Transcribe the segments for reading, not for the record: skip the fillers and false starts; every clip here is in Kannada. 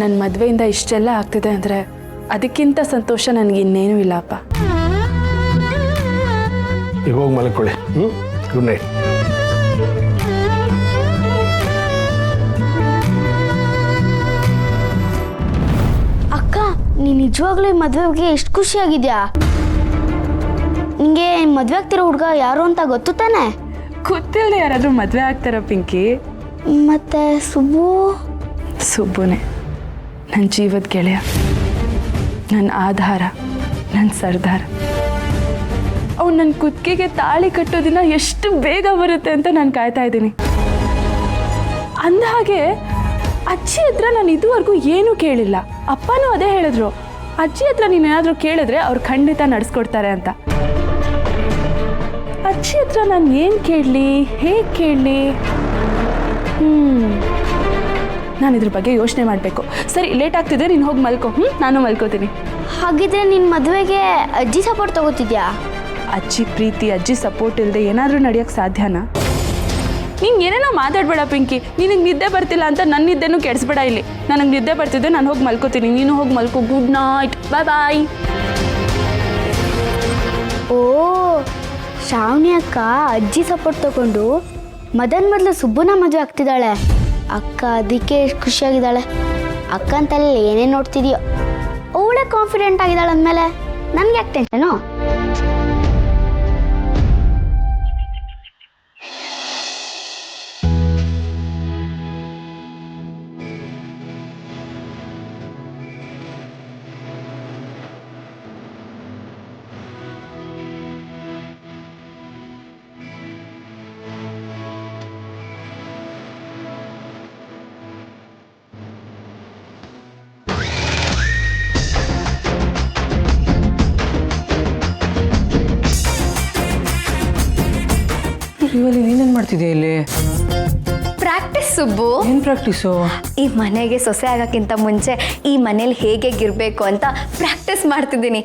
ನನ್ನ ಮದುವೆಯಿಂದ ಇಷ್ಟೆಲ್ಲ ಆಗ್ತಿದೆ ಅಂದರೆ ಅದಕ್ಕಿಂತ ಸಂತೋಷ ನನಗಿನ್ನೇನೂ ಇಲ್ಲಪ್ಪ. ಈಗ ಹೋಗಿ ಮಲ್ಕೊಳ್ಳಿ. Good night. ಅಕ್ಕ, ನೀನು ನಿಜವಾಗ್ಲೂ ಈ ಮದುವೆಗೆ ಎಷ್ಟು ಖುಷಿಯಾಗಿದ್ಯಾ? ನಿಂಗೆ ಮದುವೆ ಆಗ್ತಿರೋ ಹುಡುಗ ಯಾರು ಅಂತ ಗೊತ್ತು ತಾನೆ? ಗೊತ್ತಿಲ್ಲದೆ ಯಾರಾದರೂ ಮದುವೆ ಆಗ್ತಾರ ಪಿಂಕಿ? ಮತ್ತೆ ಸುಬ್ಬುನೇ ನನ್ನ ಜೀವದ ಗೆಳೆಯ, ನನ್ನ ಆಧಾರ, ನನ್ನ ಸರ್ದಾರ. ಅವ್ನು ನನ್ನ ಕುತ್ತಿಗೆಗೆ ತಾಳಿ ಕಟ್ಟೋ ದಿನ ಎಷ್ಟು ಬೇಗ ಬರುತ್ತೆ ಅಂತ ನಾನು ಕಾಯ್ತಾ ಇದ್ದೀನಿ. ಅಂದಹಾಗೆ ಅಜ್ಜಿ ಹತ್ರ ನಾನು ಇದುವರೆಗೂ ಏನೂ ಕೇಳಿಲ್ಲ. ಅಪ್ಪನೂ ಅದೇ ಹೇಳಿದ್ರು, ಅಜ್ಜಿ ಹತ್ರ ನೀನೇನಾದರೂ ಕೇಳಿದ್ರೆ ಅವ್ರು ಖಂಡಿತ ನಡೆಸ್ಕೊಡ್ತಾರೆ ಅಂತ. ಅಜ್ಜಿ ಹತ್ರ ನಾನು ಏನು ಕೇಳಲಿ, ಹೇಗೆ ಕೇಳಲಿ? ನಾನು ಇದ್ರ ಬಗ್ಗೆ ಯೋಚನೆ ಮಾಡಬೇಕು. ಸರಿ, ಲೇಟ್ ಆಗ್ತಿದೆ, ನೀನು ಹೋಗಿ ಮಲ್ಕೋ. ನಾನು ಮಲ್ಕೋತೀನಿ. ಹಾಗಿದ್ರೆ ನಿನ್ನ ಮದುವೆಗೆ ಅಜ್ಜಿ ಸಪೋರ್ಟ್ ತಗೋತಿದ್ಯಾ? ಅಜ್ಜಿ ಪ್ರೀತಿ, ಅಜ್ಜಿ ಸಪೋರ್ಟ್ ಇಲ್ಲದೆ ಏನಾದರೂ ನಡೆಯೋಕ್ಕೆ ಸಾಧ್ಯನಾ? ನೀನು ಏನೇನೋ ಮಾತಾಡಬೇಡ ಪಿಂಕಿ. ನಿನಗೆ ನಿದ್ದೆ ಬರ್ತಿಲ್ಲ ಅಂತ ನನ್ನ ನಿದ್ದೆನೂ ಕೆಡಿಸ್ಬೇಡ ಇಲ್ಲಿ. ನನಗೆ ನಿದ್ದೆ ಬರ್ತಿದ್ದೆ, ನಾನು ಹೋಗಿ ಮಲ್ಕೋತೀನಿ. ನೀನು ಹೋಗಿ ಮಲ್ಕೋ. Good night. Bye bye. ಓ, ಶ್ರಾವಣಿ ಅಕ್ಕ ಅಜ್ಜಿ ಸಪೋರ್ಟ್ ತಗೊಂಡು ಮದನ್ ಮೊದಲು ಸುಬ್ಬುನ ಮದುವೆ ಆಗ್ತಿದ್ದಾಳೆ. ಅಕ್ಕ ಅದಕ್ಕೆ ಎಷ್ಟು ಖುಷಿಯಾಗಿದ್ದಾಳೆ. ಅಕ್ಕನ ತಲೆಯಲ್ಲಿ ಏನೇನು ನೋಡ್ತಿದ್ಯೋ, ಅವಳೇ ಕಾನ್ಫಿಡೆಂಟ್ ಆಗಿದ್ದಾಳೆ ಅಂದಮೇಲೆ ನನಗೆ ಯಾಕೆ ಟೆನ್ಷನು? ಇವಲ್ಲಿ ನೀನೇನು ಮಾಡ್ತಿದ್ಯಾ ಇಲ್ಲಿ? ಪ್ರಾಕ್ಟೀಸ್ ಸುಬ್ಬು. ಏನು ಪ್ರಾಕ್ಟೀಸು? ಈ ಮನೆಗೆ ಸೊಸೆ ಆಗೋಕ್ಕಿಂತ ಮುಂಚೆ ಈ ಮನೇಲಿ ಹೇಗಿರಬೇಕು ಅಂತ ಪ್ರಾಕ್ಟೀಸ್ ಮಾಡ್ತಿದ್ದೀನಿ.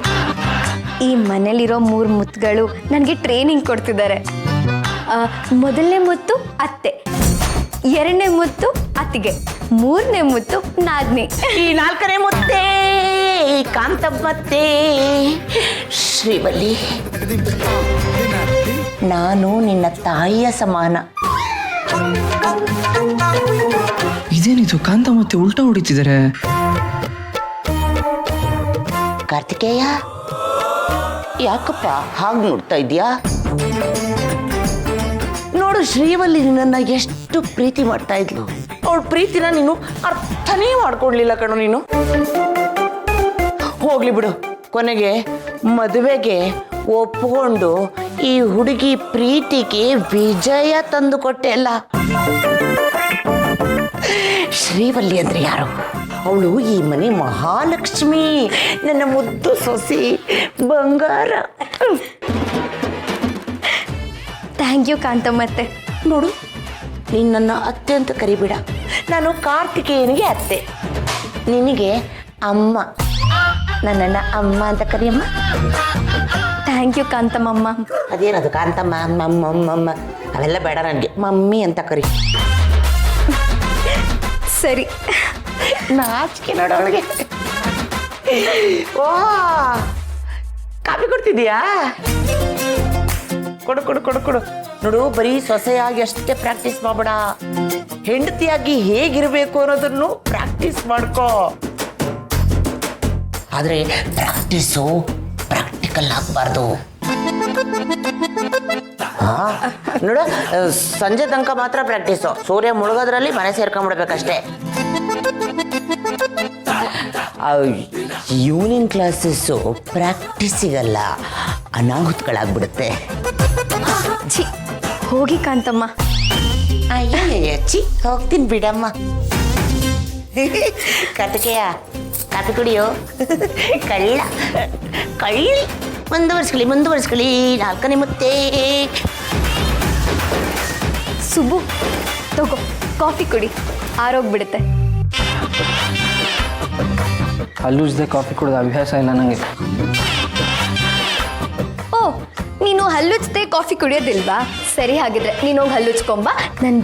ಈ ಮನೇಲಿರೋ 3 ಮುತ್ತುಗಳು ನನಗೆ ಟ್ರೈನಿಂಗ್ ಕೊಡ್ತಿದ್ದಾರೆ. ಮೊದಲನೇ ಮುತ್ತು ಅತ್ತೆ, 2ನೇ ಮುತ್ತು ಅತ್ತಿಗೆ, 3ನೇ ಮುತ್ತು ನಾದ್ನಿ. ಈ 4ನೇ ಮುತ್ತೇ ಕಾಂತಮ್ಮತ್ತೆ. ಶ್ರೀವಲ್ಲಿ, ನಾನು ನಿನ್ನ ತಾಯಿಯ ಸಮಾನ. ಇದೇನಿದು? ಕಾಂತ ಮತ್ತೆ ಉಲ್ಟಾ ಹೊಡಿತಿದ್ದಾರೆ. ಕಾರ್ತಿಕೇಯ, ಯಾಕಪ್ಪ ಹಾಗೆ ನೋಡ್ತಾ ಇದೀಯಾ? ನೋಡು, ಶ್ರೀವಲ್ಲಿ ನಿನ್ನನ್ನು ಎಷ್ಟು ಪ್ರೀತಿ ಮಾಡ್ತಾ ಇದ್ಲು. ಅವಳ ಪ್ರೀತಿನ ನೀನು ಅರ್ಥನೇ ಮಾಡ್ಕೊಡ್ಲಿಲ್ಲ ಕಣೋ. ನೀನು ಹೋಗ್ಲಿ ಬಿಡು. ಕೊನೆಗೆ ಮದುವೆಗೆ ಒಪ್ಕೊಂಡು ಈ ಹುಡುಗಿ ಪ್ರೀತಿಗೆ ವಿಜಯ ತಂದು ಕೊಟ್ಟೆ ಅಲ್ಲ. ಶ್ರೀವಲ್ಲಿ ಅಂದ್ರೆ ಯಾರು? ಅವಳು ಈ ಮನೆ ಮಹಾಲಕ್ಷ್ಮಿ, ನನ್ನ ಮುದ್ದು ಸೊಸಿ, ಬಂಗಾರ. ಥ್ಯಾಂಕ್ ಯು ಕಾಂತಮ್ಮತ್ತೆ. ನೋಡು, ನೀನು ನನ್ನ ಅತ್ತೆ ಅಂತ ಕರಿಬೇಡ. ನಾನು ಕಾರ್ತಿಕೇಯನಿಗೆ ಅತ್ತೆ, ನಿನಗೆ ಅಮ್ಮ. ನನ್ನನ್ನು ಅಮ್ಮ ಅಂತ ಕರಿಯಮ್ಮ. Thank you ಕಾಂತಮ್ಮಮ್ಮ. ಅದೇನದು ಕಾಂತಮ್ಮ, ಅಮ್ಮ ಅವೆಲ್ಲ ಬೇಡ ನನಗೆ. ಮಮ್ಮಿ ಅಂತ ಕರಿ. ಸರಿ. ನಾಚಿಕೆ ನೋಡು ಅವಳಿಗೆ. ಓ, ಕಾಫಿ ಕೊಡ್ತಿದ್ಯಾ? ಕೊಡು ಕೊಡು ಕೊಡು ಕೊಡು. ನೋಡು, ಬರೀ ಸೊಸೆಯಾಗಿ ಅಷ್ಟೇ ಪ್ರಾಕ್ಟೀಸ್ ಮಾಡಬೇಡ. ಹೆಂಡತಿಯಾಗಿ ಹೇಗಿರಬೇಕು ಅನ್ನೋದನ್ನು ಪ್ರಾಕ್ಟೀಸ್ ಮಾಡ್ಕೋ. ಆದರೆ ಪ್ರಾಕ್ಟೀಸು ಪ್ರಾಕ್ಟಿಕಲ್ ಆಗಬಾರ್ದು. ನೋಡು, ಸಂಜೆ ತನಕ ಮಾತ್ರ ಪ್ರಾಕ್ಟೀಸು. ಸೂರ್ಯ ಮುಳುಗೋದ್ರಲ್ಲಿ ಮನೆ ಸೇರ್ಕೊಂಡ್ಬಿಡ್ಬೇಕಷ್ಟೇ. Evening classes ಪ್ರಾಕ್ಟೀಸಿಗಲ್ಲ, ಅನಾಹುತಗಳಾಗ್ಬಿಡುತ್ತೆ. ಛೀ, ಹೋಗಿ ಕಾಂತಮ್ಮ. ಅಯ್ಯ ಚಿ, ಹೋಗ್ತೀನಿ ಬಿಡಮ್ಮ. ಕಾರ್ತಿಕೇಯ, ಕಾಫಿ ಕುಡಿಯೋ. ಕಳ್ಳ ಕಳ್ಳಿ. ಮುಂದುವರ್ಸ್ಕೊಳ್ಳಿ 4ನೇ ಮುತ್ತೇ. ಸುಬ್ಬು, ತಗೋ ಕಾಫಿ ಕುಡಿ, ಆರೋಗ್ಬಿಡುತ್ತೆ. ಹಲ್ಲುಜ್ದೆ ಕಾಫಿ ಕುಡಿದ ಅಭ್ಯಾಸ ಇಲ್ಲ ನನಗೆ. ಓ, ನೀನು ಹಲ್ಲುಜ್ದೆ ಕಾಫಿ ಕುಡಿಯೋದಿಲ್ವಾ? ಸರಿ, ಹಾಗಿದ್ರೆ ನೀನು ಹೋಗಿ ಹಲ್ಲುಜ್ಕೊಂಬ. ನಾನು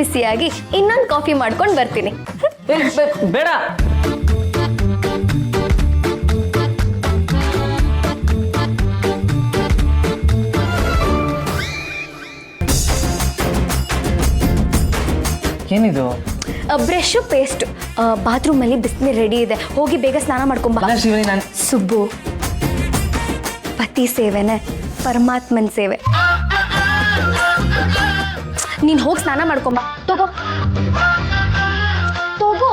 ಬಿಸಿಯಾಗಿ ಇನ್ನೊಂದು ಕಾಫಿ ಮಾಡ್ಕೊಂಡು ಬರ್ತೀನಿ. ಬೇಡ. ಏನಿದು? ಬ್ರಷು ಪೇಸ್ಟ್ ಬಾತ್ರೂಮಲ್ಲಿ ಬಿಸಿನೀರು ರೆಡಿ ಇದೆ, ಹೋಗಿ ಬೇಗ ಸ್ನಾನ ಮಾಡ್ಕೊಂಬ. ಅಲ್ಲ ಶಿವಾನಿ, ನಾನು ಸುಬ್ಬು, ಪತಿ ಸೇವೆನೆ ಪರಮಾತ್ಮನ ಸೇವೆ. ನೀನು ಹೋಗಿ ಸ್ನಾನ ಮಾಡ್ಕೊಂಬ. ತಗೋ ತಗೋ.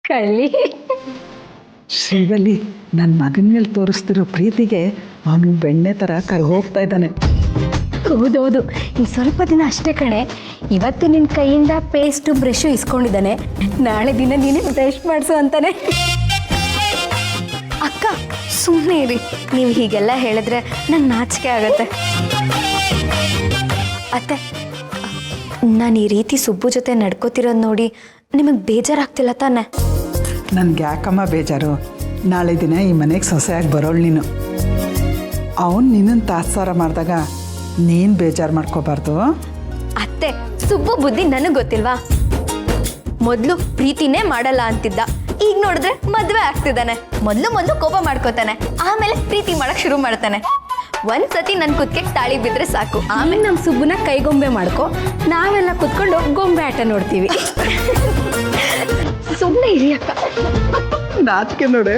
ಕಳ್ಳಿ ಶಿವಲಿ ನನ್ನ ಮಗನ ಮೇಲೆ ತೋರಿಸ್ತಿರೋ ಪ್ರೀತಿಗೆ ಅವನು ಬೆಣ್ಣೆ ಥರ ಹೋಗ್ತಾ ಇದ್ದಾನೆ. ಹೌದೌದು, ಇನ್ನು ಸ್ವಲ್ಪ ದಿನ ಅಷ್ಟೇ ಕಣೆ. ಇವತ್ತು ನಿನ್ನ ಕೈಯಿಂದ ಪೇಸ್ಟು ಬ್ರಷು ಇಸ್ಕೊಂಡಿದ್ದಾನೆ, ನಾಳೆ ದಿನ ನೀನೇ ಬ್ರಷ್ ಮಾಡಿಸು ಅಂತಾನೆ. ಅಕ್ಕ ಸುಮ್ಮನೆ ಇರಿ, ನೀವು ಹೀಗೆಲ್ಲ ಹೇಳಿದ್ರೆ ನಂಗೆ ನಾಚಿಕೆ ಆಗತ್ತೆ. ಅತ್ತೆ, ನಾನು ಈ ರೀತಿ ಸುಬ್ಬು ಜೊತೆ ನಡ್ಕೋತಿರೋದು ನೋಡಿ ನಿಮಗೆ ಬೇಜಾರಾಗ್ತಿಲ್ಲ ತಾನೆ? ನನಗೆ ಯಾಕಮ್ಮ ಬೇಜಾರು? ನಾಳೆ ದಿನ ಈ ಮನೆಗೆ ಸೊಸೆಯಾಗಿ ಬರೋಳು ನೀನು. ಅವನು ನಿನ್ನನ್ನು ತಾತ್ಸಾರ ಮಾಡಿದಾಗ ನೀನು ಬೇಜಾರು ಮಾಡ್ಕೋಬಾರ್ದು. ಅತ್ತೆ, ಸುಬ್ಬು ಬುದ್ಧಿ ನನಗೆ ಗೊತ್ತಿಲ್ವಾ? ಮೊದಲು ಪ್ರೀತಿನೇ ಮಾಡಲ್ಲ ಅಂತಿದ್ದ, ಈಗ ನೋಡಿದ್ರೆ ಮದುವೆ ಆಗ್ತಿದ್ದಾನೆ. ಮೊದಲು ಕೋಪ ಮಾಡ್ಕೋತಾನೆ, ಆಮೇಲೆ ಪ್ರೀತಿ ಮಾಡಕ್ ಶುರು ಮಾಡ್ತಾನೆ. ಒಂದ್ಸತಿ ನನ್ನ ಕುತ್ತಿಗೆ ತಾಳಿ ಬಿದ್ರೆ ಸಾಕು, ಆಮೇಲೆ ನಮ್ಮ ಸುಬ್ಬುನ ಕೈಗೊಂಬೆ ಮಾಡ್ಕೊ, ನಾವೆಲ್ಲ ಕುತ್ಕೊಂಡು ಗೊಂಬೆ ಆಟ ನೋಡ್ತೀವಿ. ಸುಮ್ಮನೆ ಇರಿ ಅಕ್ಕ. ನಾಚಿಕೆ ನೋಡೆ.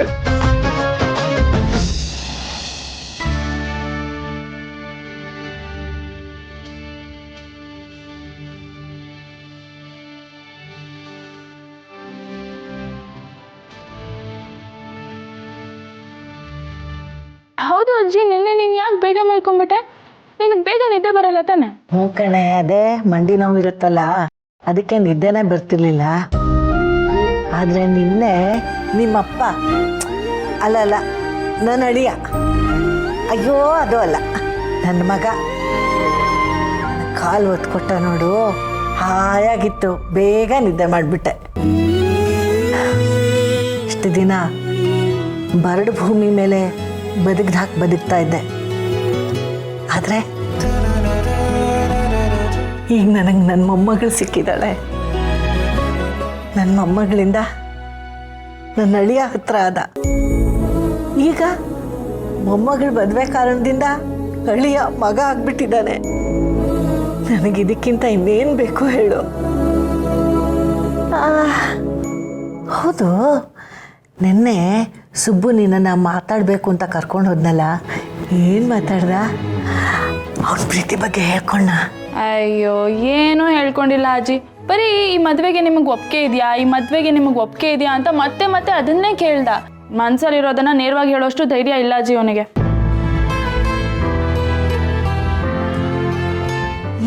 ಹೌದು ಅಜ್ಜಿ, ನಿನ್ನೆ ನೀನು ಯಾಕೆ ಬೇಗ ಮಲ್ಕೊಂಡ್ಬಿಟ್ಟೆ? ನಿನಗೆ ಬೇಗ ನಿದ್ದೆ ಬರಲ್ಲ ತಾನೆ? ಹ್ಞೂ ಕಣೆ, ಅದೇ ಮಂಡಿ ನೋವು ಇರುತ್ತಲ್ಲ, ಅದಕ್ಕೆ ನಿದ್ದೆನೇ ಬರ್ತಿರ್ಲಿಲ್ಲ. ಆದರೆ ನಿನ್ನೆ ನಿಮ್ಮಪ್ಪ ಅಲ್ಲ ನನ್ನ ಅಳಿಯ, ಅಯ್ಯೋ ಅದು ಅಲ್ಲ ನನ್ನ ಮಗ ಕಾಲು ಒತ್ಕೊಟ್ಟ ನೋಡು, ಹಾಯಾಗಿತ್ತು, ಬೇಗ ನಿದ್ದೆ ಮಾಡಿಬಿಟ್ಟೆ. ಇಷ್ಟು ದಿನ ಬರಡು ಭೂಮಿ ಮೇಲೆ ಬದುಕ್ತಾ ಇದ್ದೆ, ಆದರೆ ಈಗ ನನಗೆ ನನ್ನ ಮೊಮ್ಮಗಳು ಸಿಕ್ಕಿದ್ದಾಳೆ. ನನ್ನ ಮೊಮ್ಮಗಳಿಂದ ನನ್ನ ಅಳಿಯ ಹತ್ರ ಆದ. ಈಗ ಮೊಮ್ಮಗಳು ಮದುವೆ ಕಾರಣದಿಂದ ಅಳಿಯ ಮಗ ಆಗ್ಬಿಟ್ಟಿದ್ದಾನೆ. ನನಗಿದಕ್ಕಿಂತ ಇನ್ನೇನು ಬೇಕು ಹೇಳು? ಹೌದು, ನಿನ್ನೆ ಸುಬ್ಬು ನಿನ್ನನ್ನು ಮಾತಾಡಬೇಕು ಅಂತ ಕರ್ಕೊಂಡು ಹೋದ್ನಲ್ಲ, ಏನು ಮಾತಾಡ್ದ? ಅವ್ನ ಪ್ರೀತಿ ಬಗ್ಗೆ ಹೇಳ್ಕೊಂಡ? ಅಯ್ಯೋ, ಏನೂ ಹೇಳ್ಕೊಂಡಿಲ್ಲ ಅಜ್ಜಿ. ಬರೀ ಈ ಮದುವೆಗೆ ನಿಮಗೆ ಒಪ್ಪಿಗೆ ಇದೆಯಾ, ಈ ಮದುವೆಗೆ ನಿಮಗೆ ಒಪ್ಪಿಗೆ ಇದೆಯಾ ಅಂತ ಮತ್ತೆ ಅದನ್ನೇ ಕೇಳ್ದ. ಮನ್ಸಲ್ಲಿರೋದನ್ನ ನೇರವಾಗಿ ಹೇಳೋಷ್ಟು ಧೈರ್ಯ ಇಲ್ಲ ಅಜ್ಜಿ ಅವನಿಗೆ.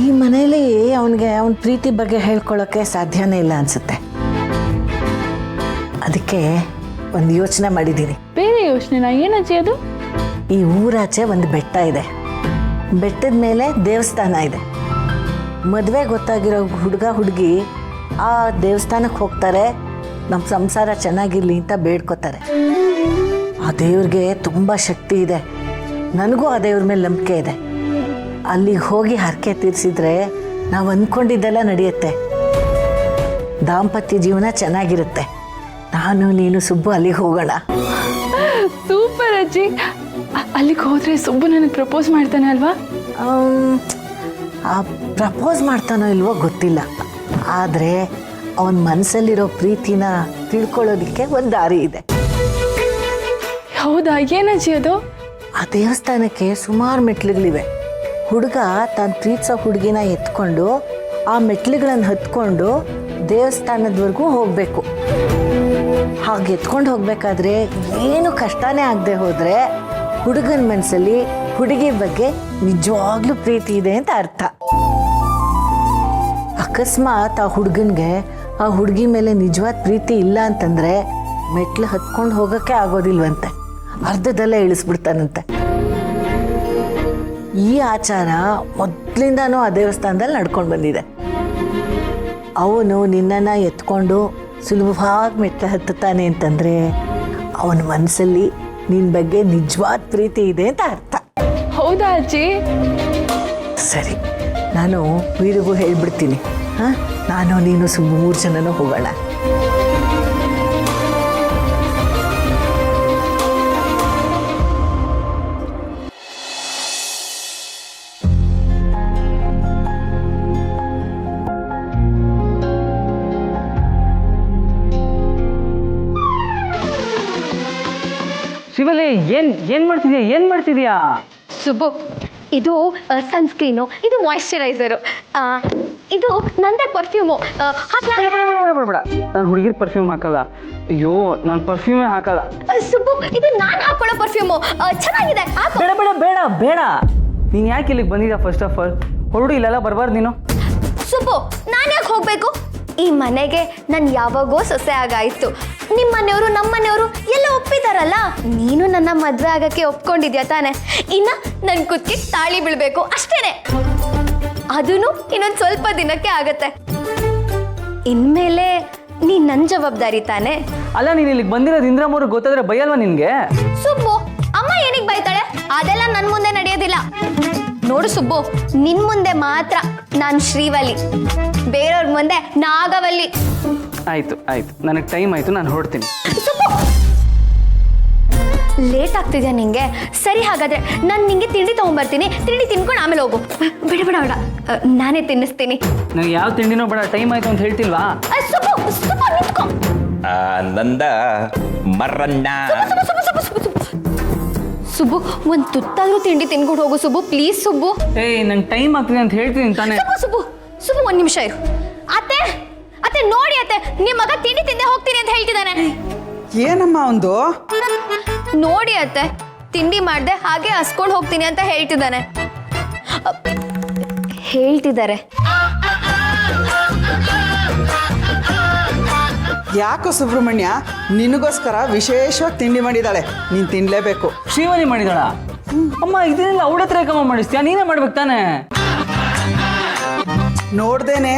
ಈ ಮನೇಲಿ ಅವನಿಗೆ ಅವನ ಪ್ರೀತಿ ಬಗ್ಗೆ ಹೇಳ್ಕೊಳ್ಳೋಕ್ಕೆ ಸಾಧ್ಯನೇ ಇಲ್ಲ ಅನ್ಸುತ್ತೆ. ಅದಕ್ಕೆ ಒಂದು ಯೋಚನೆ ಮಾಡಿದ್ದೀನಿ. ಬೇರೆ ಯೋಚನೆನಾ? ಏನಜ್ಜಿ ಅದು? ಈ ಊರಾಚೆ ಒಂದು ಬೆಟ್ಟ ಇದೆ, ಬೆಟ್ಟದ ಮೇಲೆ ದೇವಸ್ಥಾನ ಇದೆ. ಮದುವೆ ಗೊತ್ತಾಗಿರೋ ಹುಡುಗ ಹುಡುಗಿ ಆ ದೇವಸ್ಥಾನಕ್ಕೆ ಹೋಗ್ತಾರೆ, ನಮ್ಮ ಸಂಸಾರ ಚೆನ್ನಾಗಿರ್ಲಿ ಅಂತ ಬೇಡ್ಕೋತಾರೆ. ಆ ದೇವ್ರಿಗೆ ತುಂಬ ಶಕ್ತಿ ಇದೆ, ನನಗೂ ಆ ದೇವ್ರ ಮೇಲೆ ನಂಬಿಕೆ ಇದೆ. ಅಲ್ಲಿಗೆ ಹೋಗಿ ಹರಕೆ ತೀರಿಸಿದ್ರೆ ನಾವು ಅಂದ್ಕೊಂಡಿದ್ದೆಲ್ಲ ನಡೆಯುತ್ತೆ, ದಾಂಪತ್ಯ ಜೀವನ ಚೆನ್ನಾಗಿರುತ್ತೆ. ನಾನು ನೀನು ಸುಬ್ಬು ಅಲ್ಲಿಗೆ ಹೋಗೋಣ. ಸೂಪರ್ ಅಜ್ಜಿ. ಅಲ್ಲಿಗೆ ಹೋದ್ರೆ ಸುಬ್ಬು ನನಗೆ ಪ್ರಪೋಸ್ ಮಾಡ್ತಾನೆ ಅಲ್ವಾ? ಪ್ರಪೋಸ್ ಮಾಡ್ತಾನೋ ಇಲ್ವೋ ಗೊತ್ತಿಲ್ಲ, ಆದರೆ ಅವನ ಮನಸ್ಸಲ್ಲಿರೋ ಪ್ರೀತಿನ ತಿಳ್ಕೊಳ್ಳೋದಕ್ಕೆ ಒಂದು ದಾರಿ ಇದೆ. ಹೌದಾ? ಏನಜ್ಜಿ ಅದು? ಆ ದೇವಸ್ಥಾನಕ್ಕೆ ಸುಮಾರು ಮೆಟ್ಲುಗಳಿವೆ. ಹುಡುಗ ತಾನು ಪ್ರೀತಿಸೋ ಹುಡುಗಿನ ಎತ್ಕೊಂಡು ಆ ಮೆಟ್ಲುಗಳನ್ನು ಹತ್ಕೊಂಡು ದೇವಸ್ಥಾನದವರೆಗೂ ಹೋಗಬೇಕು. ಹಾಗೆ ಎತ್ಕೊಂಡು ಹೋಗ್ಬೇಕಾದ್ರೆ ಏನು ಕಷ್ಟನೇ ಆಗದೆ ಹೋದರೆ ಹುಡುಗನ ಮನಸ್ಸಲ್ಲಿ ಹುಡುಗಿ ಬಗ್ಗೆ ನಿಜವಾಗ್ಲೂ ಪ್ರೀತಿ ಇದೆ ಅಂತ ಅರ್ಥ. ಅಕಸ್ಮಾತ್ ಆ ಹುಡುಗನಿಗೆ ಆ ಹುಡುಗಿ ಮೇಲೆ ನಿಜವಾದ ಪ್ರೀತಿ ಇಲ್ಲ ಅಂತಂದರೆ ಮೆಟ್ಲು ಹತ್ಕೊಂಡು ಹೋಗೋಕ್ಕೆ ಆಗೋದಿಲ್ವಂತೆ, ಅರ್ಧದಲ್ಲೇ ಇಳಿಸ್ಬಿಡ್ತಾನಂತೆ. ಈ ಆಚಾರ ಮೊದಲಿಂದನೂ ಆ ದೇವಸ್ಥಾನದಲ್ಲಿ ನಡ್ಕೊಂಡು ಬಂದಿದೆ. ಅವನು ನಿನ್ನನ್ನು ಎತ್ಕೊಂಡು ಸುಲಭವಾಗಿ ಮೆಟ್ಲು ಹತ್ತುತ್ತಾನೆ ಅಂತಂದರೆ ಅವನ ಮನಸ್ಸಲ್ಲಿ ನಿನ್ನ ಬಗ್ಗೆ ನಿಜವಾದ ಪ್ರೀತಿ ಇದೆ ಅಂತ ಅರ್ಥ. ಹೌದಾ ಅಜ್ಜಿ? ಸರಿ, ನಾನು ವೀರಿಗೂ ಹೇಳ್ಬಿಡ್ತೀನಿ, ಹಾಂ, ನಾನು ನೀನು ಸುಮ್ಮ 3 ಜನನೂ ಹೋಗೋಣ. ಶಿವಲಿ ಏನ್ ಮಾಡ್ತಿದ್ಯಾ ಸುಬ್ಬು, ಇದು ಸನ್ಸ್ಕ್ರೀನು, ಇದು ಮಾಯಿಶ್ಚರೈಸರು, ಇದು ನಂದೇ ಪರ್ಫ್ಯೂಮು. ಬೇಡ, ನಾನು ಹುಡುಗಿರ್ ಪರ್ಫ್ಯೂಮ್ ಹಾಕಲ್ಲ. ಅಯ್ಯೋ, ನಾನು ಪರ್ಫ್ಯೂಮೇ ಹಾಕಲ್ಲ. ಸುಬ್ಬು, ಇದು ನಾನು ಹಾಕೊಳ್ಳೋ ಪರ್ಫ್ಯೂಮು, ಚೆನ್ನಾಗಿದೆ. ಬೇಡ ಬೇಡ ಬೇಡ ಬೇಡ, ನೀನು ಯಾಕೆ ಇಲ್ಲಿಗೆ ಬಂದಿದ್ಯಾ? ಫಸ್ಟ್ ಆಫ್ ಆಲ್ ಹೊರಡು, ಇಲ್ಲೆಲ್ಲ ಬರಬಾರ್ದು ನೀನು. ಸುಬ್ಬು, ನಾನು ಯಾಕೆ ಹೋಗ್ಬೇಕು? ಈ ಮನೆಗೆ ನಾನು ಯಾವಾಗೋ ಸೊಸೆ ಆಗಾಯ್ತು. ನಿಮ್ಮ ಮನೆಯವರು ನಮ್ಮ ಮನೆಯವರು ಎಲ್ಲ ಒಪ್ಪಿದಾರಲ್ಲ. ನೀನು ನನ್ನ ಮದುವೆ ಆಗಕ್ಕೆ ಒಪ್ಕೊಂಡಿದ್ಯಾ ತಾನೆ? ಇನ್ನ ನನ್ನ ಕುತ್ತಿಗೆ ತಾಳಿ ಬೀಳ್ಬೇಕು ಅಷ್ಟೇನೆ. ಅದೂ ಇನ್ನೊಂದು ಸ್ವಲ್ಪ ದಿನಕ್ಕೆ ಆಗತ್ತೆ. ಇನ್ಮೇಲೆ ನೀನ್ ನನ್ನ ಜವಾಬ್ದಾರಿ ತಾನೆ. ಅಲ್ಲ, ನೀನು ಇಲ್ಲಿಗೆ ಬಂದಿರೋದು ಇಂದ್ರಮ್ಮವ್ರಿಗೆ ಗೊತ್ತಾದ್ರೆ ಬೈಯಲ್ವಾ ನಿನ್ಗೆ? ಸುಬ್ಬು, ಅಮ್ಮ ಏನಿಗೆ ಬೈತಾಳೆ? ಅದೆಲ್ಲ ನನ್ನ ಮುಂದೆ ನಡೆಯೋದಿಲ್ಲ. ನೋಡು ಸುಬ್ಬು, ನಿನ್ ಮುಂದೆ ಮಾತ್ರ ನಾನು ಶ್ರೀವಲ್ಲಿ, ಬೇರೆಯವ್ರ ಮುಂದೆ ನಾಗವಲ್ಲಿ. ಆಯ್ತು, ನನಗೆ ಟೈಮ್ ಆಯ್ತು, ನಾನು ಹೊರಡ್ತೀನಿ. ಲೇಟ್ ಆಗ್ತಿದ್ಯಾ ನಿಂಗೆ? ಸರಿ, ಹಾಗಾದ್ರೆ ನಾನು ನಿಂಗೆ ತಿಂಡಿ ತಗೊಂಡ್ಬರ್ತೀನಿ. ತಿಂಡಿ ತಿನ್ಕೊಂಡು ಆಮೇಲೆ ಹೋಗು. ಬಿಡ ಬಿಡ ಬೇಡ, ನಾನೇ ತಿನ್ನಿಸ್ತೀನಿ. ನನಗೆ ಯಾವ ತಿಂಡಿನೋ ಬೇಡ, ಟೈಮ್ ಆಯ್ತು ಅಂತ ಹೇಳ್ತಿಲ್ವಾ? ನಿಂತ್ಕೊ. ನಂದ ಮರಣ್ಣ. ಸುಬ್ಬು, ಒಂದು ತುತ್ತಾದ್ರೂ ತಿಂಡಿ ತಿನ್ಕೊಂಡು ಹೋಗು ಸುಬ್ಬು, ಪ್ಲೀಸ್ ಸುಬ್ಬು. ಏಯ್, ನಂಗೆ ಟೈಮ್ ಆಗ್ತಿದೆ ಅಂತ ಹೇಳ್ತೀನಿ ತಾನೆ. ಸುಬ್ಬು 1 ನಿಮಿಷ ಇರು. ಅತ್ತೆ ನೋಡಿ ಅತ್ತೆ, ನಿಮ್ಮ ಮಗ ತಿಂಡಿ ತಿಂದೆ ಹೋಗ್ತೀನಿ ಅಂತ ಹೇಳ್ತಿದ್ದಾನೆ. ಏನಮ್ಮ ಒಂದು ನೋಡಿ ಅತ್ತೆ, ತಿಂಡಿ ಮಾಡ್ದೆ ಹಾಗೆ ಹಸ್ಕೊಂಡು ಹೋಗ್ತೀನಿ ಅಂತ ಹೇಳ್ತಿದ್ದಾರೆ. ಯಾಕೋ ಸುಬ್ರಹ್ಮಣ್ಯ, ನಿನಗೋಸ್ಕರ ವಿಶೇಷವಾಗಿ ತಿಂಡಿ ಮಾಡಿದ್ದಾಳೆ, ನೀನು ತಿನ್ಲೇಬೇಕು. ಶ್ರೀವಲಿ ಮಾಡಿದಾಳ? ಅಮ್ಮ, ಇದನ್ನೆಲ್ಲ ಅವಳ ಹತ್ರ ಕಮ್ಮ ಮಾಡಿಸ್ತೀಯಾ? ನೀನೇ ಮಾಡ್ಬೇಕು ತಾನೆ. ನೋಡ್ದೇನೆ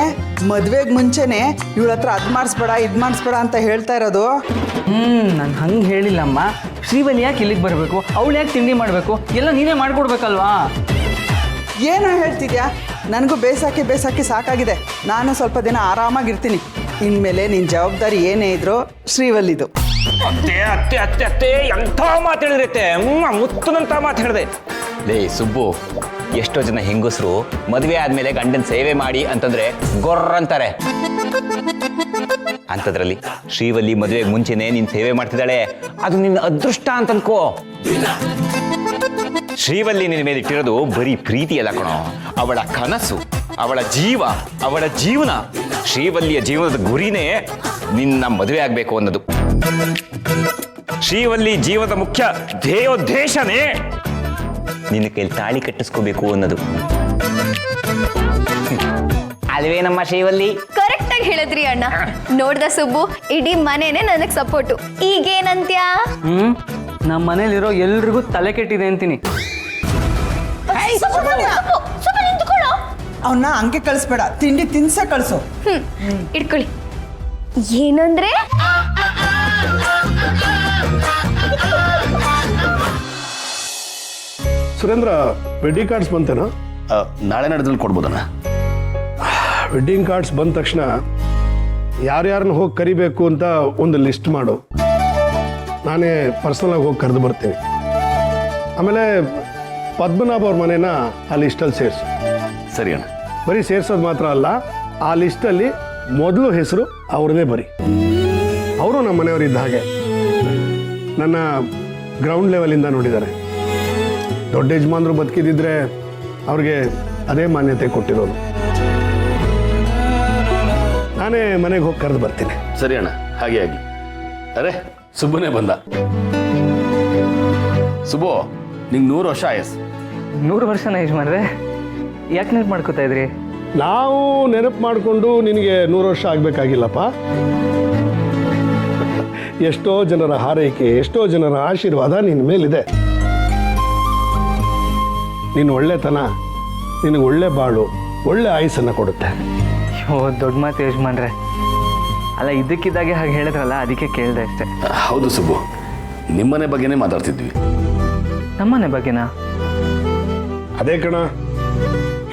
ಮದ್ವೆಗೆ ಮುಂಚೆನೆ ಇವಳ ಹತ್ರ ಅದ್ ಮಾಡಿಸ್ಬೇಡ ಇದ್ ಮಾಡಿಸ್ಬೇಡ ಅಂತ ಹೇಳ್ತಾ ಇರೋದು. ನಾನು ಹಂಗೆ ಹೇಳಿಲ್ಲಮ್ಮ. ಶ್ರೀವಲಿ ಯಾಕೆ ಇಲ್ಲಿಗೆ ಬರಬೇಕು? ಅವಳು ಯಾಕೆ ತಿಂಡಿ ಮಾಡಬೇಕು? ಎಲ್ಲ ನೀನೇ ಮಾಡ್ಕೊಡ್ಬೇಕಲ್ವಾ? ಏನೋ ಹೇಳ್ತಿದ್ಯಾ? ನನಗೂ ಬೇಸಾಕಿ ಸಾಕಾಗಿದೆ. ನಾನು ಸ್ವಲ್ಪ ದಿನ ಆರಾಮಾಗಿರ್ತೀನಿ. ಇನ್ಮೇಲೆ ನಿನ್ನ ಜವಾಬ್ದಾರಿ ಏನೇ ಇದ್ರು ಶ್ರೀವಲ್ಲಿದು. ಅತ್ತೆ ಅತ್ತೆ ಅತ್ತೆ ಅತ್ತೆ ಎಂಥ ಮಾತು ಹೇಳಿರತ್ತೆ, ಮುತ್ತನಂತ ಮಾತು ಹೇಳಿದೆ. ಲೇ ಸುಬ್ಬು, ಎಷ್ಟೋ ಜನ ಹೆಂಗಸರು ಮದುವೆ ಆದ್ಮೇಲೆ ಗಂಡನ ಸೇವೆ ಮಾಡಿ ಅಂತಂದ್ರೆ ಗೊರ್ರಂತಾರೆ. ಅಂಥದ್ರಲ್ಲಿ ಶ್ರೀವಲ್ಲಿ ಮದುವೆಗೆ ಮುಂಚೆನೆ ನೀನ್ ಸೇವೆ ಮಾಡ್ತಿದ್ದಾಳೆ, ಅದು ನಿನ್ನ ಅದೃಷ್ಟ ಅಂತ ಅನ್ಕೋ. ಶ್ರೀವಲ್ಲಿ ನಿನ್ನ ಮೇಲೆ ಇಟ್ಟಿರೋದು ಬರೀ ಪ್ರೀತಿ ಅಲ್ಲ ಕಣೋ, ಅವಳ ಕನಸು, ಅವಳ ಜೀವ, ಅವಳ ಜೀವನ. ಶ್ರೀವಲ್ಲಿಯ ಜೀವನದ ಗುರಿನೇ ನಿನ್ನ ಮದುವೆ ಆಗ್ಬೇಕು ಅನ್ನೋದು. ಶ್ರೀವಲ್ಲಿ ಜೀವನದ ಮುಖ್ಯ ಧ್ಯೇಯೋದ್ದೇಶನೇ ನಿನ್ನ ಕೈಲಿ ತಾಳಿ ಕಟ್ಟಿಸ್ಕೋಬೇಕು ಅನ್ನೋದು. ಅಲ್ವೇ ನಮ್ಮ ಶ್ರೀವಲ್ಲಿ? ಕರೆಕ್ಟ್ ಆಗಿ ಹೇಳಿದ್ರಿ ಅಣ್ಣ. ನೋಡ್ದ ಸುಬ್ಬು, ಇಡೀ ಮನೆನೇ ನನಗೆ ಸಪೋರ್ಟು. ಈಗೇನಂತ್ಯಾ? ನಮ್ಮ ಮನೇಲಿರೋ ಎಲ್ರಿಗೂ ತಲೆ ಕೆಟ್ಟಿದೆ ಅಂತೀನಿ. ಅವನ್ನ ಹಂಗೆ ಕಳಿಸ್ಬೇಡ, ತಿಂಡಿ ತಿನ್ಸೇ ಕಳಿಸು. ಇಟ್ಕೊಳ್ಳಿ. ಏನಂದ್ರೆ ಸುರೇಂದ್ರ, ವೆಡ್ಡಿಂಗ್ ಕಾರ್ಡ್ಸ್ ಬಂತೇನೋ? ನಾಳೆ ನಡೆದ್ರಲ್ಲಿ ಕೊಡ್ಬೋದಣ್ಣ? ವೆಡ್ಡಿಂಗ್ ಕಾರ್ಡ್ಸ್ ಬಂದ ತಕ್ಷಣ ಯಾರ್ಯಾರನ್ನ ಹೋಗಿ ಕರಿಬೇಕು ಅಂತ ಒಂದು ಲಿಸ್ಟ್ ಮಾಡು. ನಾನೇ ಪರ್ಸನಲಾಗಿ ಹೋಗಿ ಕರೆದು ಬರ್ತೀನಿ. ಆಮೇಲೆ ಪದ್ಮನಾಭ ಅವ್ರ ಮನೇನ ಆ ಲಿಸ್ಟಲ್ಲಿ ಸೇರಿಸು. ಸರಿ ಅಣ್ಣ. ಬರೀ ಸೇರಿಸೋದು ಮಾತ್ರ ಅಲ್ಲ, ಆ ಲಿಸ್ಟಲ್ಲಿ ಮೊದಲು ಹೆಸರು ಅವ್ರನ್ನೇ ಬರಿ. ಅವರು ನಮ್ಮ ಮನೆಯವರಿದ್ದ ಹಾಗೆ ನನ್ನ ಗ್ರೌಂಡ್ ಲೆವೆಲಿಂದ ನೋಡಿದ್ದಾರೆ. ದೊಡ್ಡ ಯಜಮಾನರು ಬದುಕಿದ್ದಿದ್ರೆ ಅವ್ರಿಗೆ ಅದೇ ಮಾನ್ಯತೆ ಕೊಟ್ಟಿರೋದು. ನಾನೇ ಮನೆಗೆ ಹೋಗಿ ಕರೆದು ಬರ್ತೀನಿ. ಸರಿ ಅಣ್ಣ, ಹಾಗೆ ಆಗಿ. ಅರೆ, ಸುಬ್ಬನೇ ಬಂದ. ಸುಬ್ಬು, ನಿಂಗೆ 100 ವರ್ಷ ಆಯಸ್. 100 ವರ್ಷನ ಯಜಮಾನ್ರೆ? ಯಾಕೆ ನೆನಪು ಮಾಡ್ಕೋತಾ ಇದ್ರಿ? ನಾವು ನೆನಪು ಮಾಡಿಕೊಂಡು ನಿನಗೆ 100 ವರ್ಷ ಆಗಬೇಕಾಗಿಲ್ಲಪ್ಪ. ಎಷ್ಟೋ ಜನರ ಹಾರೈಕೆ, ಎಷ್ಟೋ ಜನರ ಆಶೀರ್ವಾದ ನಿನ್ನ ಮೇಲಿದೆ. ನಿನ್ನ ಒಳ್ಳೆತನ ನಿನಗೆ ಒಳ್ಳೆ ಬಾಳು, ಒಳ್ಳೆ ಆಯುಸ್ಸನ್ನು ಕೊಡುತ್ತೆ. ಓ, ದೊಡ್ಡ ಮಾತು ಯಜಮಾನ್ರೆ. ಅಲ್ಲ, ಇದಕ್ಕಿದ್ದಾಗೆ ಹಾಗೆ ಹೇಳಿದ್ರಲ್ಲ, ಅದಕ್ಕೆ ಕೇಳಿದೆ ಅಷ್ಟೇ. ಹೌದು ಸುಬ್ಬು, ನಿಮ್ಮನೆ ಬಗ್ಗೆನೇ ಮಾತಾಡ್ತಿದ್ವಿ. ನಮ್ಮನೆ ಬಗ್ಗೆನಾ? ಅದೇ ಕಣ,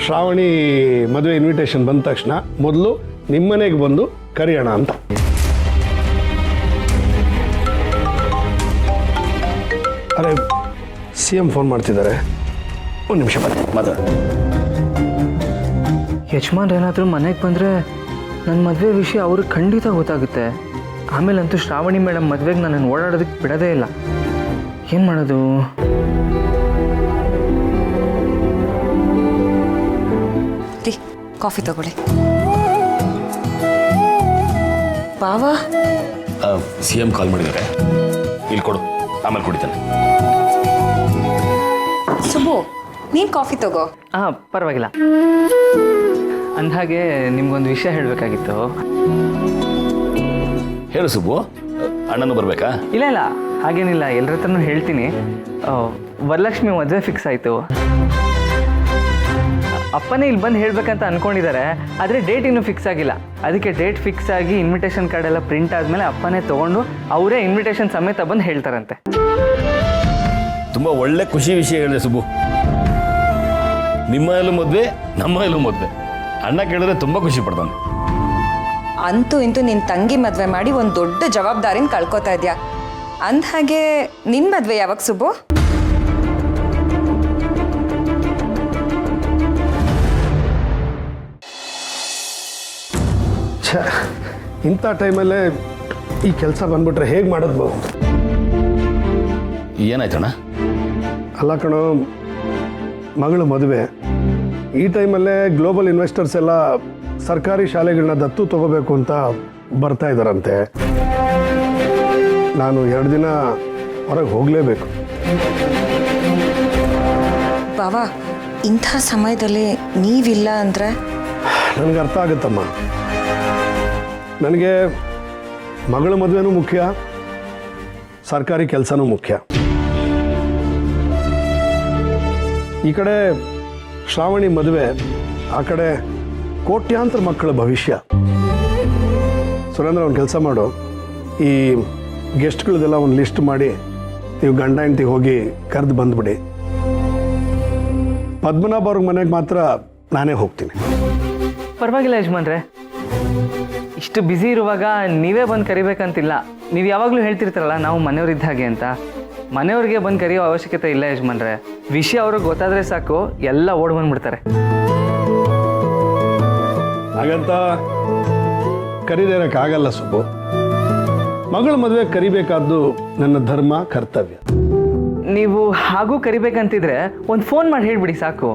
ಶ್ರಾವಣಿ ಮದುವೆ ಇನ್ವಿಟೇಷನ್ ಬಂದ ತಕ್ಷಣ ಮೊದಲು ನಿಮ್ಮನೆಗೆ ಬಂದು ಕರೆಯೋಣ ಅಂತ. ಅರೆ CM ಫೋನ್ ಮಾಡ್ತಿದ್ದಾರೆ, ಒಂದು ನಿಮಿಷ ಬನ್ನಿ ಮಾತಾಡ. ಯಜಮಾನ್ರು ಏನಾದರೂ ಮನೆಗೆ ಬಂದರೆ ನನ್ನ ಮದುವೆ ವಿಷಯ ಅವ್ರಿಗೆ ಖಂಡಿತ ಗೊತ್ತಾಗುತ್ತೆ. ಆಮೇಲಂತೂ ಶ್ರಾವಣಿ ಮೇಡಮ್ ಮದುವೆಗೆ ನನ್ನನ್ನು ಓಡಾಡೋದಕ್ಕೆ ಬಿಡೋದೇ ಇಲ್ಲ. ಏನು ಮಾಡೋದು? ಕಾಫಿ ತಗೊಳ್ಳಿ. ಬಾವಾ CM ಕಾಲ್ ಮಾಡಿದ್ದಾರೆ, ಇಲ್ಲಿ ಕೊಡು, ಆಮೇಲೆ ಕುಡಿತಾನೆ. ಸುಬ್ಬು, ನೀನು ಕಾಫಿ ತಗೋ. ಹಾಂ, ಪರವಾಗಿಲ್ಲ. ಅಂದಹಾಗೆ ನಿಮ್ಗೊಂದು ವಿಷಯ ಹೇಳಬೇಕಾಗಿತ್ತು. ಹೇಳು ಸುಬ್ಬು, ಅಣ್ಣನೂ ಬರಬೇಕಾ? ಇಲ್ಲ ಇಲ್ಲ, ಹಾಗೇನಿಲ್ಲ, ಎಲ್ಲರ ಹತ್ರನೂ ಹೇಳ್ತೀನಿ. ವರಲಕ್ಷ್ಮಿ ಮದುವೆ ಫಿಕ್ಸ್ ಆಯಿತು. ಅಪ್ಪನೇ ಇಲ್ಲಿ ಬಂದು ಹೇಳಬೇಕಂತ ಅಂದ್ಕೊಂಡಿದ್ದಾರೆ, ಆದರೆ ಡೇಟ್ ಇನ್ನೂ ಫಿಕ್ಸ್ ಆಗಿಲ್ಲ. ಅದಕ್ಕೆ ಡೇಟ್ ಫಿಕ್ಸ್ ಆಗಿ ಇನ್ವಿಟೇಷನ್ ಕಾರ್ಡ್ ಎಲ್ಲ ಪ್ರಿಂಟ್ ಆದಮೇಲೆ ಅಪ್ಪನೇ ತೊಗೊಂಡು ಅವರೇ ಇನ್ವಿಟೇಷನ್ ಸಮೇತ ಬಂದು ಹೇಳ್ತಾರಂತೆ. ತುಂಬ ಒಳ್ಳೆ ಖುಷಿ ವಿಷಯ ಹೇಳಿದೆ ಸುಬ್ಬು. ನಿಮ್ಮ ಎಲ್ಲೂ ಮದುವೆ, ನಮ್ಮ ಎಲ್ಲೂ ಮದುವೆ. ಅಣ್ಣ ಕೇಳಿದ್ರೆ ತುಂಬ ಖುಷಿ ಪಡ್ತಾನೆ. ಅಂತೂ ಇಂತೂ ನಿನ್ನ ತಂಗಿ ಮದುವೆ ಮಾಡಿ ಒಂದು ದೊಡ್ಡ ಜವಾಬ್ದಾರಿನ ಕಳ್ಕೊತಾ ಇದೆಯಾ. ಅಂದಹಾಗೆ ನಿನ್ನ ಮದುವೆ ಯಾವಾಗ ಸುಬ್ಬು? ಛ, ಇಂಥ ಟೈಮಲ್ಲೇ ಈ ಕೆಲಸ ಬಂದ್ಬಿಟ್ರೆ ಹೇಗೆ ಮಾಡೋದು ಬಾಬು? ಏನಾಯ್ತಣ್ಣ? ಅಲ್ಲ ಕಣೋ, ಮಗಳು ಮದುವೆ ಈ ಟೈಮಲ್ಲೇ ಗ್ಲೋಬಲ್ ಇನ್ವೆಸ್ಟರ್ಸ್ ಎಲ್ಲ ಸರ್ಕಾರಿ ಶಾಲೆಗಳನ್ನ ದತ್ತು ತಗೋಬೇಕು ಅಂತ ಬರ್ತಾ ಇದ್ದಾರಂತೆ. ನಾನು 2 ದಿನ ಹೊರಗೆ ಹೋಗಲೇಬೇಕು. ಬಾವಾ, ಇಂಥ ಸಮಯದಲ್ಲಿ ನೀವಿಲ್ಲ ಅಂದರೆ? ನನಗೆ ಅರ್ಥ ಆಗುತ್ತಮ್ಮ. ನನಗೆ ಮಗಳ ಮದುವೆನೂ ಮುಖ್ಯ, ಸರ್ಕಾರಿ ಕೆಲಸನೂ ಮುಖ್ಯ. ಈ ಕಡೆ ಶ್ರಾವಣಿ ಮದುವೆ, ಆ ಕಡೆ ಕೋಟ್ಯಾಂತರ ಮಕ್ಕಳ ಭವಿಷ್ಯ. ಸುರೇಂದ್ರ, ಒಂದು ಕೆಲಸ ಮಾಡು, ಈ ಗೆಸ್ಟ್ಗಳದೆಲ್ಲ ಒಂದು ಲಿಸ್ಟ್ ಮಾಡಿ ನೀವು ಗಂಡ ಹೆಂಡತಿ ಹೋಗಿ ಕರೆದು ಬಂದುಬಿಡಿ. ಪದ್ಮನಾಭ ಅವ್ರ ಮನೆಗೆ ಮಾತ್ರ ನಾನೇ ಹೋಗ್ತೀನಿ. ಪರವಾಗಿಲ್ಲ ಯಜಮಾನ್ರೆ, ಇಷ್ಟು ಬ್ಯುಸಿ ಇರುವಾಗ ನೀವೇ ಬಂದು ಕರಿಬೇಕಂತಿಲ್ಲ. ನೀವು ಯಾವಾಗಲೂ ಹೇಳ್ತಿರ್ತಾರಲ್ಲ ನಾವು ಮನೆಯವ್ರಿದ್ದ ಹಾಗೆ ಅಂತ. ಮನೆಯವ್ರಿಗೆ ಬಂದು ಕರೆಯೋ ಅವಶ್ಯಕತೆ ಇಲ್ಲ ಯಜಮಾನ್ರೆ. ವಿಷಯ ಅವ್ರಿಗೆ ಗೊತ್ತಾದರೆ ಸಾಕು, ಎಲ್ಲ ಓಡ್ ಬಂದ್ಬಿಡ್ತಾರೆ. ಹಾಗಂತ ಕರಿದೇನಕ್ಕಾಗಲ್ಲ ಸುಬ್ಬು. ಮಗಳ ಮದುವೆ ಕರಿಬೇಕಾದ್ದು ನನ್ನ ಧರ್ಮ, ಕರ್ತವ್ಯ. ನೀವು ಹಾಗೂ ಕರಿಬೇಕಂತಿದ್ರೆ ಒಂದು ಫೋನ್ ಮಾಡಿ ಹೇಳ್ಬಿಡಿ ಸಾಕು.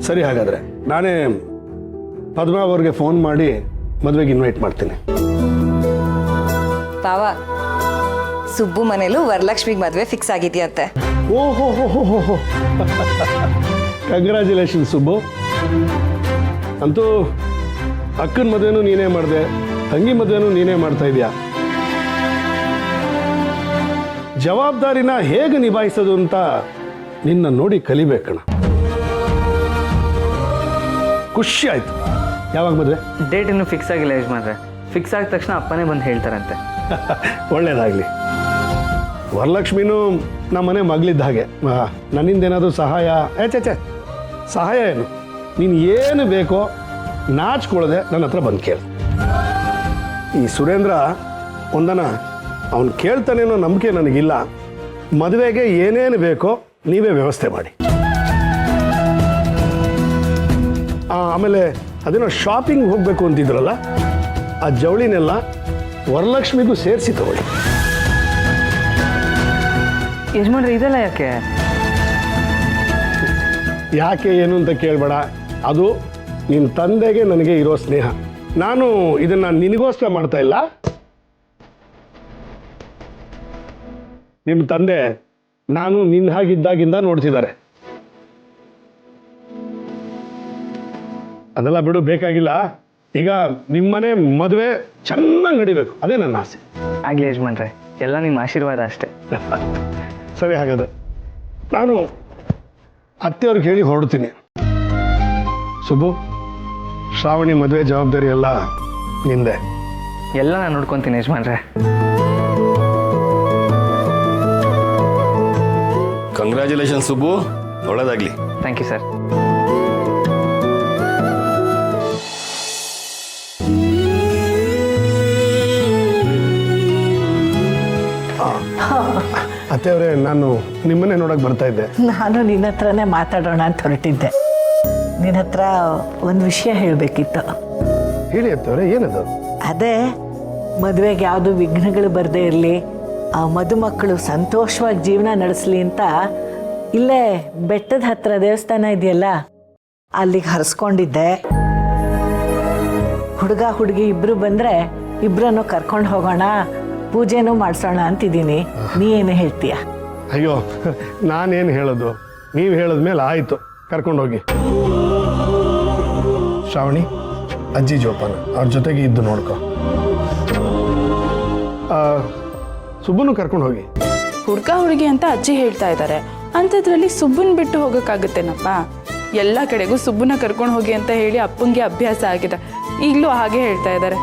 ಸರಿ, ಹಾಗಾದರೆ ನಾನೇ ಪದ್ಮನಾಭ ಅವ್ರಿಗೆ ಫೋನ್ ಮಾಡಿ ಮದುವೆಗೆ ಇನ್ವೈಟ್ ಮಾಡ್ತೀನಿ. ಬಾವಾ, ಸುಬ್ಬು ಮನೇಲೂ ವರಲಕ್ಷ್ಮಿಗೆ ಮದುವೆ ಫಿಕ್ಸ್ ಆಗಿದೆಯಂತೆ. ಓಹೋ ಹೋ ಹೋ ಹೋ ಹೋ, ಕಂಗ್ರ್ಯಾಚುಲೇಷನ್ ಸುಬ್ಬು. ಅಂತೂ ಅಕ್ಕನ ಮದುವೆನೂ ನೀನೇ ಮಾಡಿದೆ, ತಂಗಿ ಮದುವೆನೂ ನೀನೇ ಮಾಡ್ತಾ ಇದೀಯಾ. ಜವಾಬ್ದಾರಿನ ಹೇಗೆ ನಿಭಾಯಿಸೋದು ಅಂತ ನಿನ್ನ ನೋಡಿ ಕಲಿಬೇಕಣ್ಣ. ಖುಷಿ ಆಯ್ತು. ಯಾವಾಗ ಮದುವೆ? ಡೇಟ್ ಇನ್ನೂ ಫಿಕ್ಸ್ ಆಗಿಲ್ಲ ಯಜಮಾನ್ರೆ. ಫಿಕ್ಸ್ ಆದ ತಕ್ಷಣ ಅಪ್ಪನೇ ಬಂದು ಹೇಳ್ತಾರಂತೆ. ಒಳ್ಳೇದಾಗಲಿ. ವರಲಕ್ಷ್ಮಿನೂ ನಮ್ಮನೆ ಮಗಳಿದ್ದ ಹಾಗೆ. ನನ್ನಿಂದೇನಾದರೂ ಸಹಾಯ? ಛೇ, ಸಹಾಯ ಏನು? ನೀನು ಏನು ಬೇಕೋ ನಾಚ್ಕೊಳ್ಳದೆ ನನ್ನ ಹತ್ರ ಬಂದು ಕೇಳು. ಈ ಸುರೇಂದ್ರ ಒಂದನ ಅವನು ಕೇಳ್ತಾನೇನೋ ನಂಬಿಕೆ ನನಗಿಲ್ಲ. ಮದುವೆಗೆ ಏನೇನು ಬೇಕೋ ನೀವೇ ವ್ಯವಸ್ಥೆ ಮಾಡಿ. ಆಮೇಲೆ ಅದೇನೋ ಶಾಪಿಂಗ್ ಹೋಗಬೇಕು ಅಂತಿದ್ರಲ್ಲ, ಆ ಜವಳಿನೆಲ್ಲ ವರಲಕ್ಷ್ಮಿಗೂ ಸೇರಿಸಿ ತಗೊಳ್ಳಿ. ಯಜಮಾನ್ರೆ, ಇದೆಲ್ಲ ಯಾಕೆ? ಯಾಕೆ ಏನು ಅಂತ ಕೇಳಬೇಡ. ಅದು ನಿನ್ನ ತಂದೆಗೆ ನನಗೆ ಇರೋ ಸ್ನೇಹ. ನಾನು ಇದನ್ನು ನಿನಗೋಸ್ಕರ ಮಾಡ್ತಾ ಇಲ್ಲ. ನಿಮ್ಮ ತಂದೆ ನಾನು ನಿನ್ನ ಹಾಗಿದ್ದಾಗಿಂದ ನೋಡ್ತಿದ್ದಾರೆ. ಅದೆಲ್ಲ ಬಿಡು, ಬೇಕಾಗಿಲ್ಲ. ಈಗ ನಿಮ್ಮನೆ ಮದುವೆ ಚೆನ್ನಾಗಿ ನಡಿಬೇಕು, ಅದೇ ನನ್ನ ಆಸೆ. ಆಗಲಿ ಯಜಮಾನ್ರೆ, ಎಲ್ಲ ನಿಮ್ಮ ಆಶೀರ್ವಾದ ಅಷ್ಟೇ. ಸರಿ, ಹಾಗಾದ್ರೆ ನಾನು ಅತ್ತೆಯವ್ರಿಗೆ ಹೇಳಿ ಹೊರಡ್ತೀನಿ. ಸುಬ್ಬು, ಶ್ರಾವಣಿ ಮದುವೆ ಜವಾಬ್ದಾರಿ ಎಲ್ಲ ನಿಂದೆ. ಎಲ್ಲ ನಾನು ನೋಡ್ಕೊತೀನಿ ಯಜಮಾನ್ರೆ. ಕಂಗ್ರ್ಯಾಚುಲೇಷನ್ ಸುಬ್ಬು, ಒಳ್ಳೇದಾಗಲಿ. Thank you sir. ನಾನು ನಿಮ್ಮನ್ನೇ ನೋಡಕ್ಕೆ ಬರ್ತಾ ಇದ್ದೆ. ನಾನು ನಿನ್ನ ಹತ್ರನೇ ಮಾತಾಡೋಣ ಅಂತ ಹೊರಟಿದ್ದೆ. ನಿನ್ನ ಹತ್ರ ಒಂದು ವಿಷಯ ಹೇಳಬೇಕಿತ್ತು. ಹೇಳಿ ಅತ್ತವ್ರೆ, ಏನದು? ಅದೇ ಮದುವೆಗೆ ಯಾವುದು ವಿಘ್ನಗಳು ಬರದೇ ಇರಲಿ, ಆ ಮದುಮಕ್ಕಳು ಸಂತೋಷವಾಗಿ ಜೀವನ ನಡೆಸಲಿ ಅಂತ ಇಲ್ಲೇ ಬೆಟ್ಟದ ಹತ್ರ ದೇವಸ್ಥಾನ ಇದೆಯಲ್ಲ ಅಲ್ಲಿಗೆ ಹರಿಸ್ಕೊಂಡಿದ್ದೆ. ಹುಡುಗ ಹುಡುಗಿ ಇಬ್ಬರು ಬಂದರೆ ಇಬ್ಬರನ್ನು ಕರ್ಕೊಂಡು ಹೋಗೋಣ, ಪೂಜೆನೂ ಮಾಡಿಸೋಣ ಅಂತಿದ್ದೀನಿ. ನೀ ಏನು ಹೇಳ್ತೀಯ? ಅಯ್ಯೋ, ನಾನೇನು ಹೇಳೋದು, ನೀವು ಹೇಳಿದ್ಮೇಲೆ ಆಯಿತು, ಕರ್ಕೊಂಡೋಗಿ. ಶ್ರಾವಣಿ, ಅಜ್ಜಿ ಜೋಪಾನ, ಅವ್ರ ಜೊತೆಗೆ ಇದ್ದು ನೋಡ್ಕೊ. ಸುಬ್ಬನು ಕರ್ಕೊಂಡು ಹೋಗಿ. ಹುಡುಗ ಹುಡುಗಿ ಅಂತ ಅಜ್ಜಿ ಹೇಳ್ತಾ ಇದ್ದಾರೆ, ಅಂಥದ್ರಲ್ಲಿ ಸುಬ್ಬನ್ ಬಿಟ್ಟು ಹೋಗೋಕ್ಕಾಗುತ್ತೇನಪ್ಪ? ಎಲ್ಲ ಕಡೆಗೂ ಸುಬ್ಬನ ಕರ್ಕೊಂಡು ಹೋಗಿ ಅಂತ ಹೇಳಿ ಅಪ್ಪಂಗೆ ಅಭ್ಯಾಸ ಆಗಿದೆ. ಈಗಲೂ ಹಾಗೆ ಹೇಳ್ತಾ ಇದ್ದಾರೆ.